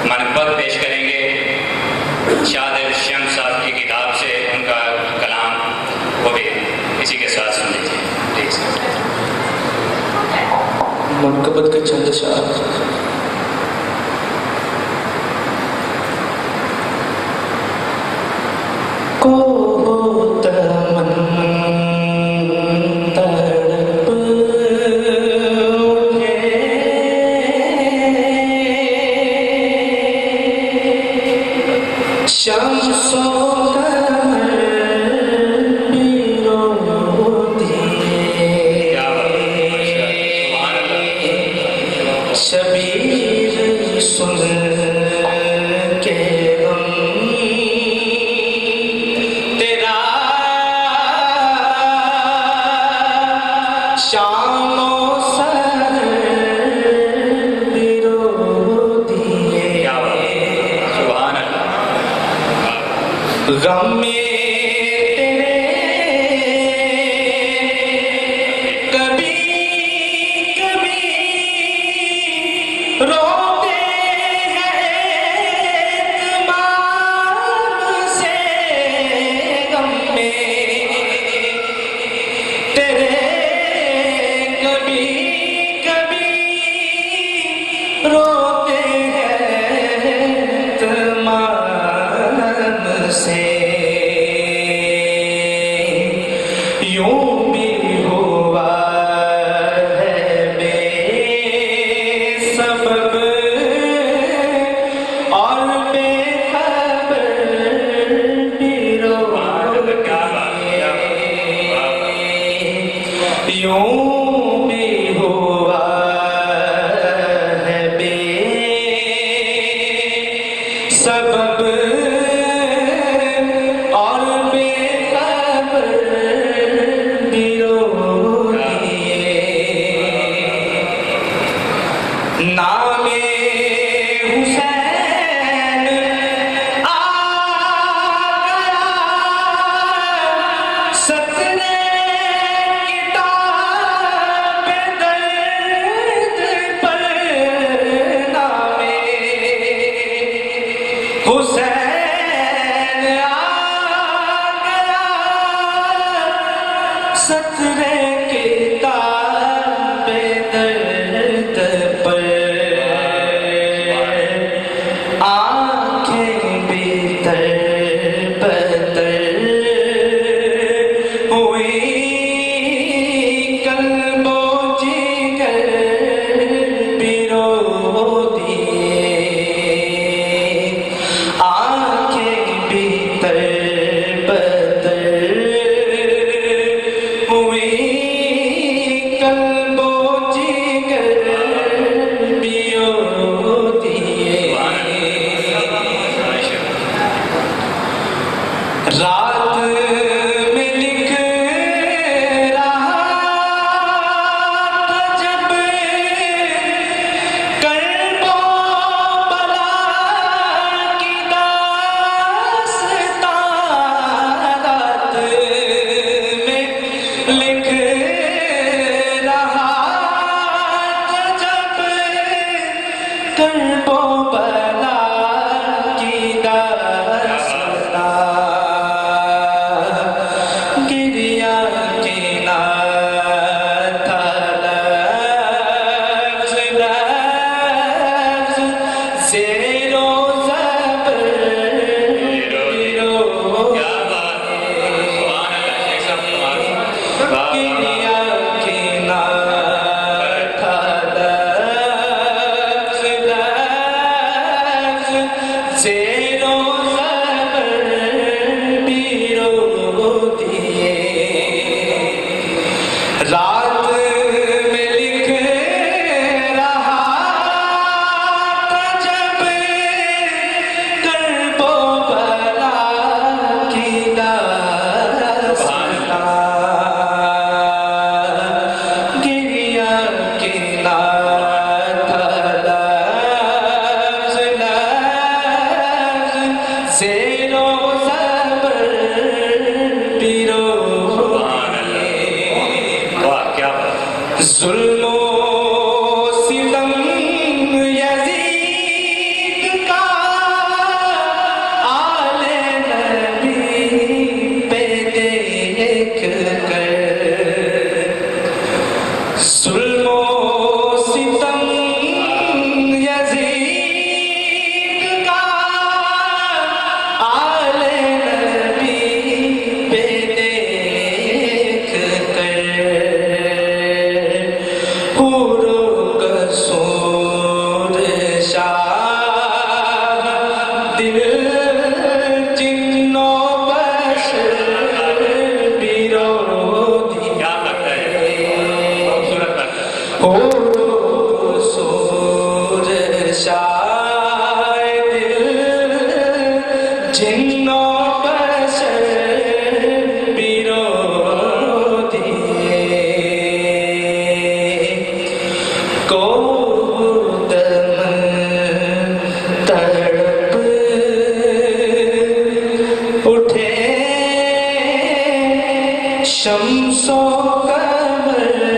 منقبت پیش کریں گے شادر شمس صاحب کی کتاب سے ان کا کلام، وہ بھی اسی کے ساتھ سن لیجیے پلیز۔ منقبت کے چند اشعار۔ کو تمنا تڑپ شمس و قمر بھی روتی شبیر سن کے غم تیرا شام و سحر بھی روتی ہے۔ سبحان اللہ۔ غم میں تیرے کبھی کبھی روتے ہیں اعتماد سے، غم میں تیرے کبھی کبھی روتے ہیں اعتماد سے، یوں بھی ہوا ہے بے سبب اور بے خبر بھی روتی ہے، یوں بھی ہوا ہے بے سبب اور بے خبر بھی روتی ہے۔ نام حسین آ گیا سترے کتاب درد پر، نام حسین آ گیا سترے کتاب درد پر، آنکھیں بھی تر بدر ہوئی، قلب و جگر بھی روتی ہے، آنکھیں بھی تر بدر ہوئی، قلب و جگر بھی روتی ہے۔ رات میں لکھ رہا تھا جب کرب و بلا کی داستان، رات میں لکھ رہا تھا جب کرب و بلا کی داستان، گریہ کی نہ تھا لفظ لفظ، زیر و زبر بھی روتی ہے، گریہ کی نہ تھا لفظ لفظ، زیر و زبر بھی روتی ہے۔ رات میں لکھ رہا تھا جب کرب و بلا کی داستان، گریہ کی نہ تھا لفظ لفظ، زیر و زبر بھی روتی ہے۔ واہ کیا بات۔ ظلم و ستم یزید کا گشائے دل جنوں بشر پیرو دیے کو تڑپ اٹھے شمس و قمر